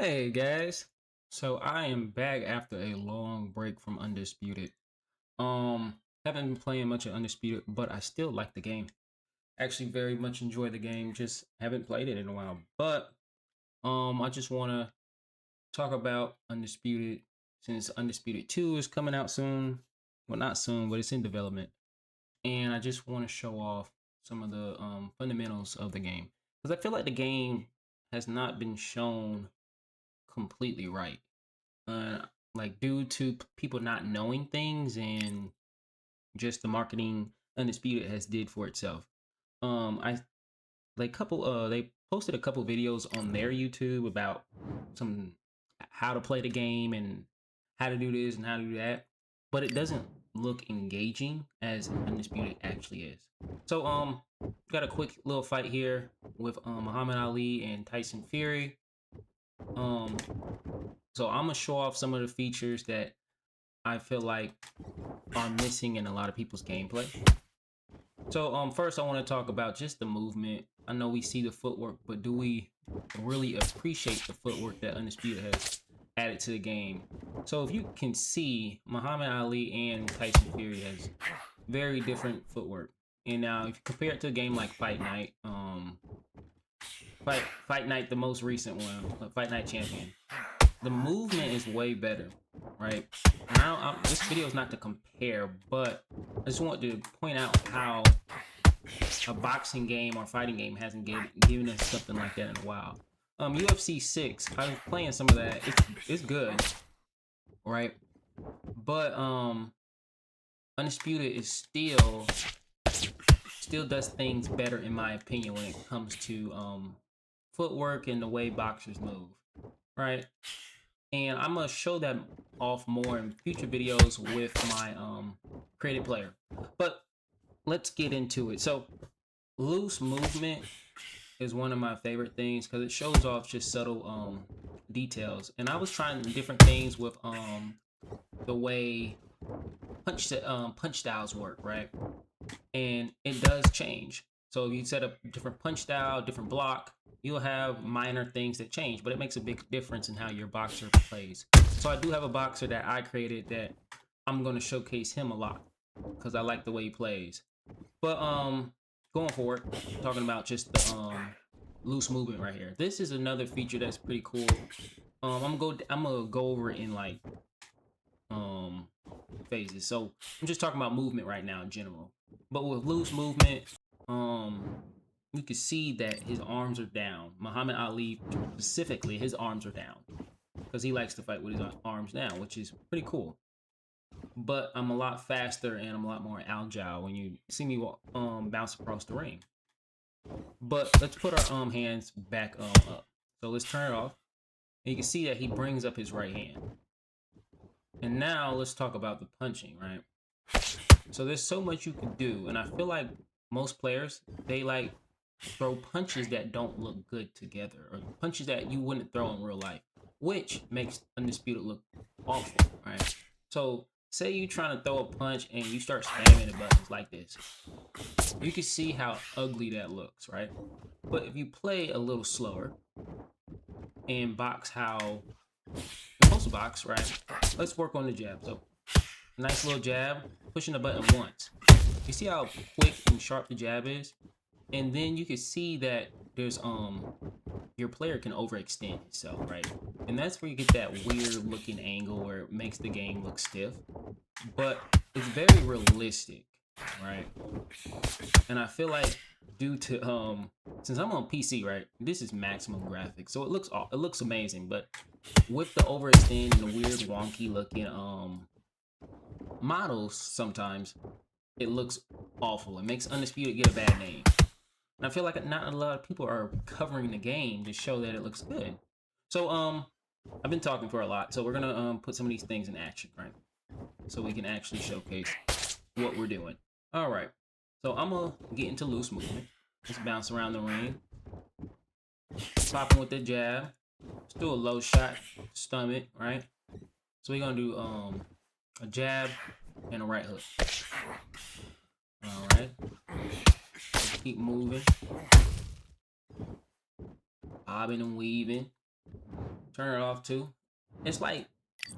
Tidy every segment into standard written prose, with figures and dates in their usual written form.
Hey guys, so I am back after a long break from Undisputed. Haven't been playing much of Undisputed, but I still like the game. Actually, very much enjoy the game. Just haven't played it in a while. But I just want to talk about Undisputed since Undisputed 2 is coming out soon. Well, not soon, but it's in development, and I just want to show off some of the fundamentals of the game because I feel like the game has not been shown completely right. uh, like due to people not knowing things and just the marketing Undisputed has did for itself. I like couple they posted a couple videos on their YouTube about some how to play the game and how to do this and how to do that, but it doesn't look engaging as Undisputed actually is. So got a quick little fight here with Muhammad Ali and Tyson Fury. Um so I'm gonna show off some of the features that I feel like are missing in a lot of people's gameplay. So first I want to talk about just the movement. I know we see the footwork, but do we really appreciate the footwork that Undisputed has added to the game? So if you can see, Muhammad Ali and Tyson Fury has very different footwork. And now if you compare it to a game like Fight Night, Fight Night, the most recent one, Fight Night Champion, the movement is way better, right? Now, this video is not to compare, but I just want to point out how a boxing game or fighting game hasn't given us something like that in a while. UFC 6, I was playing some of that. It's good, right? But Undisputed is still does things better in my opinion when it comes to footwork and the way boxers move, right? And I'm gonna show that off more in future videos with my creative player. But let's get into it. So loose movement is one of my favorite things because it shows off just subtle details. And I was trying different things with the way punch styles work, right? And it does change. So if you set up different punch style, different block, you'll have minor things that change, but it makes a big difference in how your boxer plays. So I do have a boxer that I created that I'm going to showcase him a lot because I like the way he plays. But going forward, talking about just the loose movement right here. This is another feature that's pretty cool. I'm gonna go over it in like phases. So I'm just talking about movement right now in general. But with loose movement, you can see that his arms are down. Muhammad Ali specifically, his arms are down because he likes to fight with his arms down, which is pretty cool. But I'm a lot faster and I'm a lot more agile when you see me bounce across the ring. But let's put our hands back up. So let's turn it off. And you can see that he brings up his right hand. And now let's talk about the punching, right? So there's so much you can do, and I feel like most players, they like throw punches that don't look good together, or punches that you wouldn't throw in real life, which makes Undisputed look awful, right? So say you trying to throw a punch and you start spamming the buttons like this. You can see how ugly that looks, right? But if you play a little slower and box how you're supposed to box, right? Let's work on the jab. So nice little jab, pushing the button once. You see how quick and sharp the jab is? And then you can see that there's your player can overextend itself, right? And that's where you get that weird looking angle where it makes the game look stiff. But it's very realistic, right? And I feel like due to since I'm on PC, right, this is maximum graphics, so it looks amazing. But with the overextend and the weird wonky looking models, sometimes it looks awful. It makes Undisputed get a bad name. And I feel like not a lot of people are covering the game to show that it looks good. So I've been talking for a lot, so we're gonna put some of these things in action, right? So we can actually showcase what we're doing. All right. So I'm gonna get into loose movement. Just bounce around the ring, popping with the jab. Let's do a low shot, stomach, right? So we're gonna do a jab and a right hook. All right. Keep moving, bobbing and weaving, turn it off too. It's like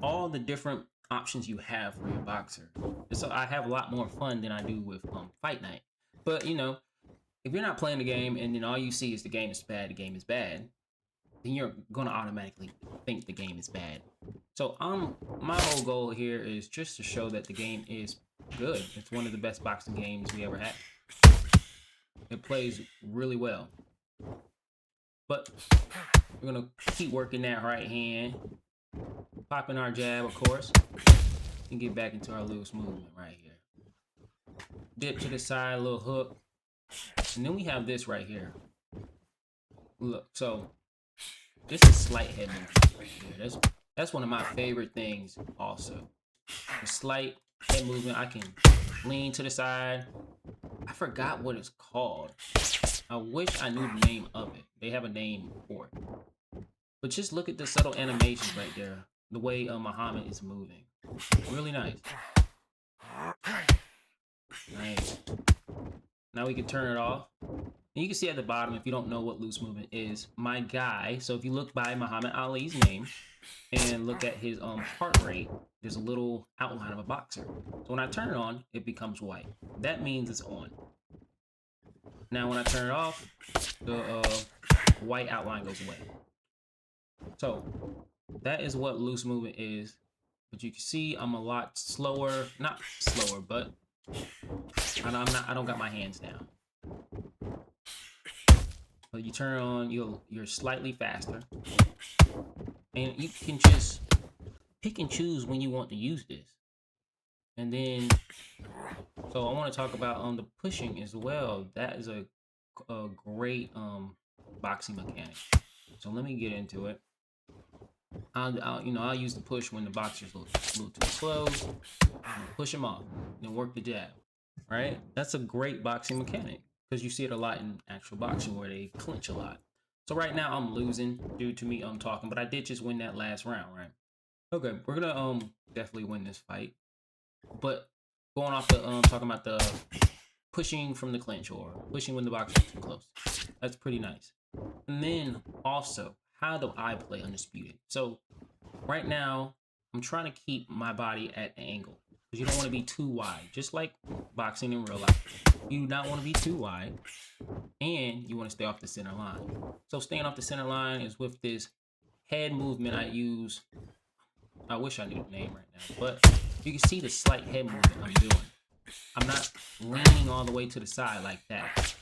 all the different options you have for your boxer. So I have a lot more fun than I do with Fight Night. But you know, if you're not playing the game and then all you see is the game is bad, then you're gonna automatically think the game is bad. So my whole goal here is just to show that the game is good. It's one of the best boxing games we ever had. It plays really well. But we're gonna keep working that right hand, popping our jab, of course, and get back into our loose movement right here. Dip to the side, little hook, and then we have this right here. Look, so this is slight head movement right here. That's one of my favorite things also. The slight head movement. I can lean to the side. I forgot what it's called. I wish I knew the name of it. They have a name for it. But just look at the subtle animations right there. The way Muhammad is moving. Really nice. Nice. Now we can turn it off. And you can see at the bottom, if you don't know what loose movement is, my guy. So if you look by Muhammad Ali's name and look at his heart rate, there's a little outline of a boxer. So when I turn it on, it becomes white. That means it's on. Now when I turn it off, the white outline goes away. So that is what loose movement is. But you can see I'm a lot slower, not slower, but I don't got my hands down. But you turn it on, you're slightly faster. And you can just pick and choose when you want to use this. And then, so I want to talk about the pushing as well. That is a great boxing mechanic. So let me get into it. I'll use the push when the boxer's a little too close. Push him off, then work the jab. Right? That's a great boxing mechanic because you see it a lot in actual boxing where they clinch a lot. So right now I'm losing due to me talking, but I did just win that last round, right? Okay, we're gonna definitely win this fight. But going off the talking about the pushing from the clinch or pushing when the boxer is too close. That's pretty nice. And then also, how do I play Undisputed? So right now, I'm trying to keep my body at an angle. Because you don't want to be too wide. Just like boxing in real life. You do not want to be too wide. And you want to stay off the center line. So staying off the center line is with this head movement I use. I wish I knew the name right now. But you can see the slight head movement I'm doing. I'm not leaning all the way to the side like that.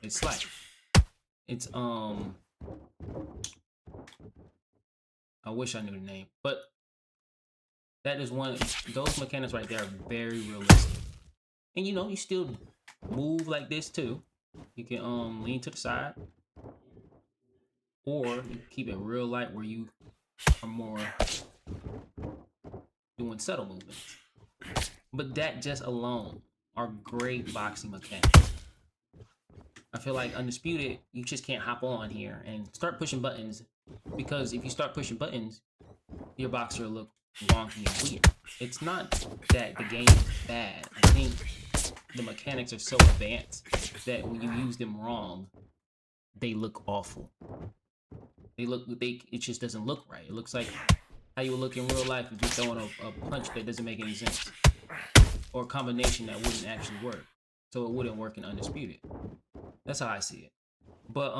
It's slight. It's I wish I knew the name, but that is one. Those mechanics right there are very realistic, and you still move like this too. You can lean to the side, or you can keep it real light where you are more doing subtle movements. But that just alone are great boxing mechanics. I feel like Undisputed, you just can't hop on here and start pushing buttons, because if you start pushing buttons, your boxer will look wonky and weird. It's not that the game is bad. I think the mechanics are so advanced that when you use them wrong, they look awful. It just doesn't look right. It looks like how you would look in real life if you're throwing a punch that doesn't make any sense, or a combination that wouldn't actually work. So it wouldn't work in Undisputed. That's how I see it. But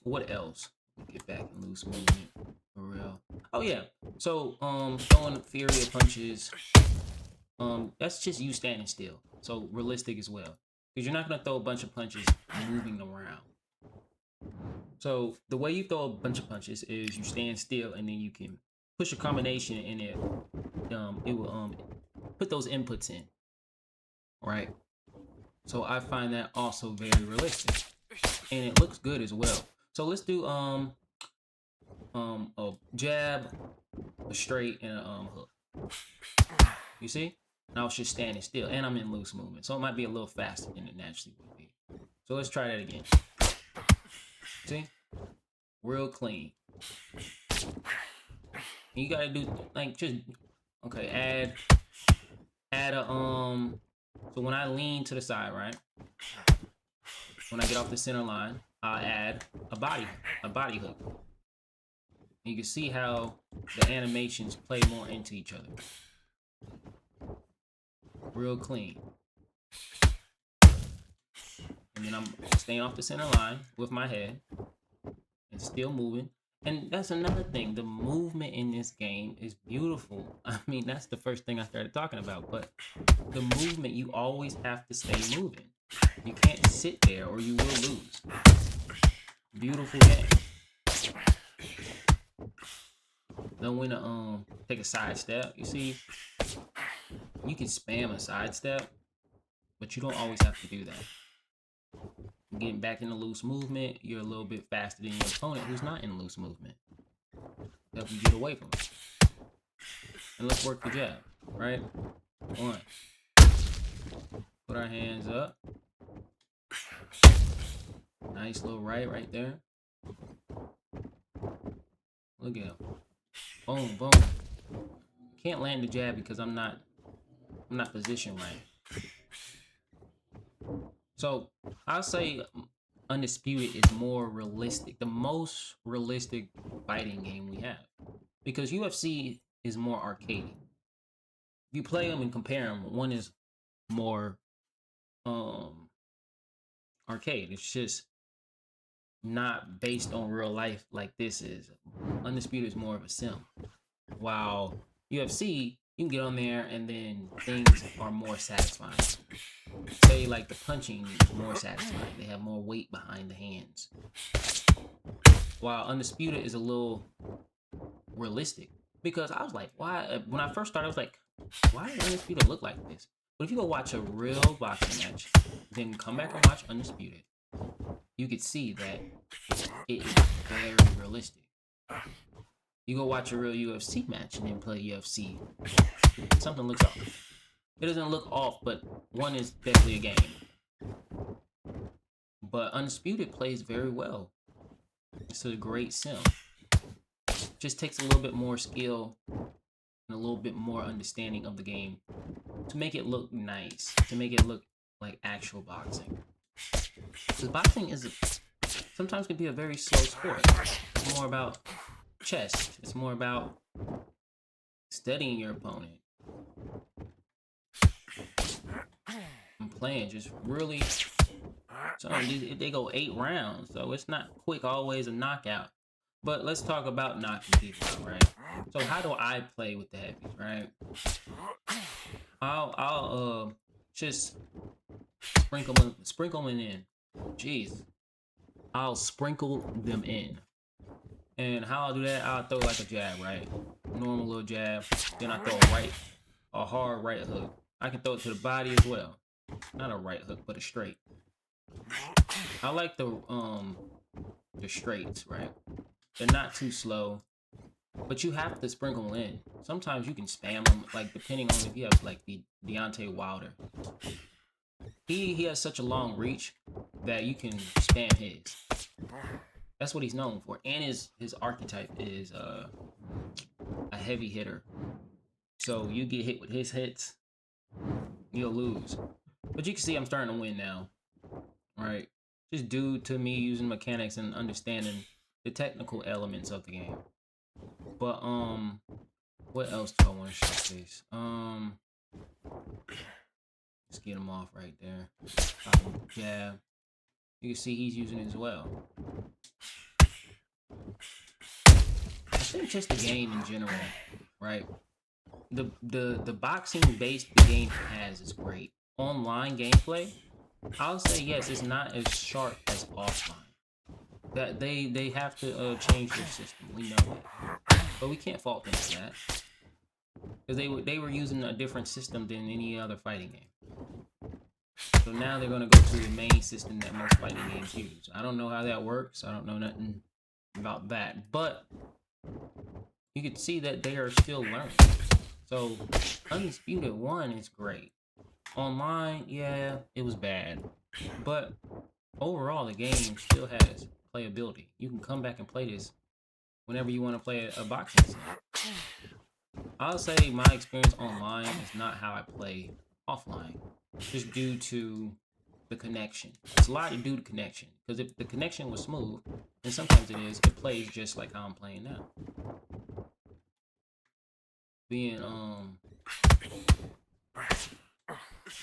what else? Get back and loose movement for real. Oh yeah. So throwing fury of punches. That's just you standing still. So realistic as well, because you're not gonna throw a bunch of punches moving around. So the way you throw a bunch of punches is you stand still, and then you can push a combination, and it will put those inputs in. Right. So I find that also very realistic, and it looks good as well. So let's do a jab, a straight, and a hook. You see? And I was just standing still, and I'm in loose movement, so it might be a little faster than it naturally would be. So let's try that again. See? Real clean. And you gotta do add a So when I lean to the side, right? When I get off the center line, I'll add a body hook. You can see how the animations play more into each other. Real clean. And then I'm staying off the center line with my head and still moving. And that's another thing. The movement in this game is beautiful. I mean, that's the first thing I started talking about. But the movement, you always have to stay moving. You can't sit there or you will lose. Beautiful game. Then when take a sidestep, you see, you can spam a sidestep, but you don't always have to do that. Getting back in the loose movement, you're a little bit faster than your opponent who's not in loose movement. Help you get away from it. And let's work the jab, right? 1. Put our hands up. Nice little right there. Look at him. Boom, boom. Can't land the jab because I'm not positioned right. So I'll say Undisputed is more realistic, the most realistic fighting game we have, because UFC is more arcadey. If you play them and compare them, one is more arcade. It's just not based on real life like this is. Undisputed is more of a sim, while UFC, you can get on there and then things are more satisfying. Say like the punching is more satisfying. They have more weight behind the hands. While Undisputed is a little realistic. Because I was like, why? When I first started, I was like, why does Undisputed look like this? But if you go watch a real boxing match, then come back and watch Undisputed, you could see that it is very realistic. You go watch a real UFC match and then play UFC, something looks off. It doesn't look off, but one is definitely a game. But Undisputed plays very well. It's a great sim. Just takes a little bit more skill and a little bit more understanding of the game to make it look nice, to make it look like actual boxing. Because boxing sometimes can be a very slow sport. It's more about chess. It's more about studying your opponent. I'm playing just really. So they go 8 rounds, so it's not quick, always a knockout. But let's talk about knocking people out, right? So how do I play with the heavies, right? I'll just sprinkle them in. Jeez, I'll sprinkle them in. And how I'll do that, I'll throw like a jab, right? Normal little jab. Then I throw a hard right hook. I can throw it to the body as well. Not a right hook, but a straight. I like the straights, right? They're not too slow, but you have to sprinkle them in. Sometimes you can spam them, like depending on if you have like the Deontay Wilder. He has such a long reach that you can spam his. That's what he's known for, and his archetype is a heavy hitter. So you get hit with his hits, you'll lose. But you can see I'm starting to win now, right? Just due to me using mechanics and understanding the technical elements of the game. But what else do I want to showcase? Just get him off right there. Yeah, you can see he's using it as well. I think just the game in general, right? The boxing base the game has is great. Online gameplay, I'll say yes, it's not as sharp as offline. That they have to change their system. We know that, but we can't fault them for that because they were using a different system than any other fighting game. So now they're gonna go to the main system that most fighting games use. I don't know how that works. I don't know nothing about that, but you can see that they are still learning. So Undisputed 1 is great. Online, yeah, it was bad, but overall the game still has playability. You can come back and play this whenever you want to play a boxing sim. I'll say my experience online is not how I play offline, just due to the connection. It's a lot to do the connection, because if the connection was smooth, and sometimes it is, it plays just like how I'm playing now. Being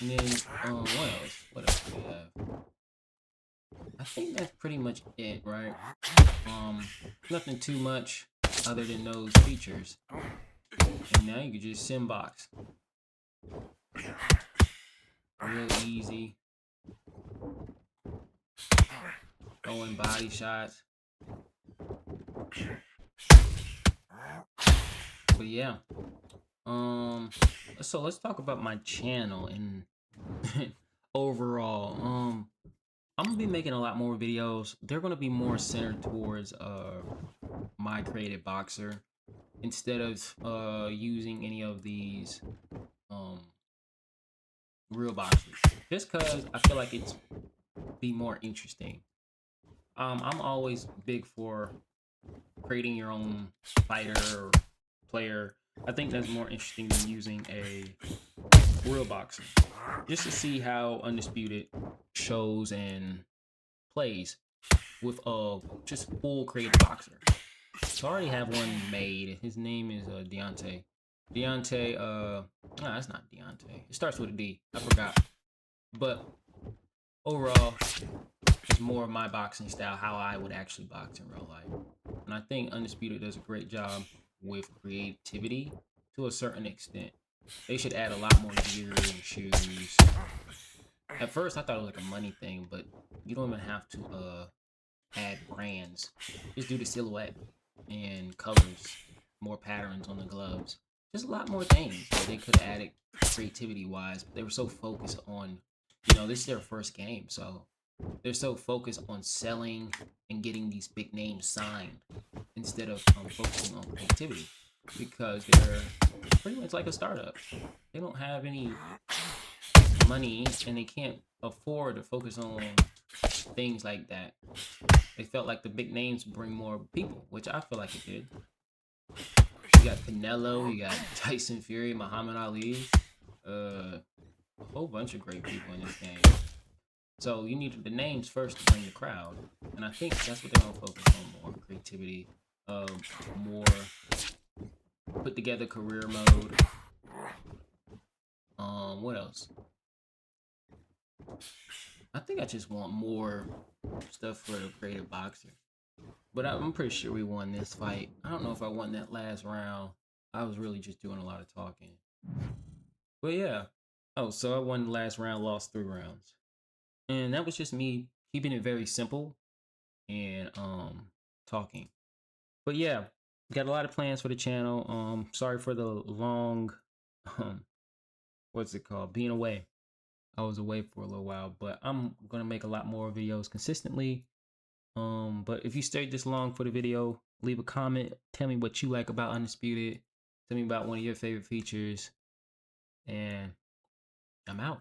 and then what else do we have? I think that's pretty much it, right? Nothing too much other than those features. And now you can just simbox. Real easy. Throwing body shots. But yeah. So let's talk about my channel and overall. I'm gonna be making a lot more videos. They're gonna be more centered towards my created boxer, instead of using any of these real boxers, just because I feel like it's be more interesting. I'm always big for creating your own fighter or player. I think that's more interesting than using a real boxer, just to see how Undisputed shows and plays with a just full creative boxer. So I already have one made. His name is Deontay. Deontay, no, that's not Deontay. It starts with a D. I forgot. But overall, it's more of my boxing style, how I would actually box in real life. And I think Undisputed does a great job with creativity to a certain extent. They should add a lot more gear and shoes. At first, I thought it was like a money thing, but you don't even have to add brands. Just do the silhouette and colors, more patterns on the gloves. Just a lot more things that they could have added creativity-wise. But they were so focused on, this is their first game, so they're so focused on selling and getting these big names signed instead of focusing on creativity, because they're pretty much like a startup. They don't have any money and they can't afford to focus on things like that. They felt like the big names bring more people, which I feel like it did. You got Canelo, you got Tyson Fury, Muhammad Ali, a whole bunch of great people in this game. So you needed the names first to bring the crowd, and I think that's what they're gonna focus on more: creativity, more put together career mode. What else? I think I just want more stuff for the creative boxer. But I'm pretty sure we won this fight. I don't know if I won that last round. I was really just doing a lot of talking. But yeah. Oh, so I won the last round, lost 3 rounds. And that was just me keeping it very simple and talking. But yeah, got a lot of plans for the channel. Sorry for the long what's it called? Being away. I was away for a little while, but I'm gonna make a lot more videos consistently. But if you stayed this long for the video, leave a comment. Tell me what you like about Undisputed. Tell me about one of your favorite features. And I'm out.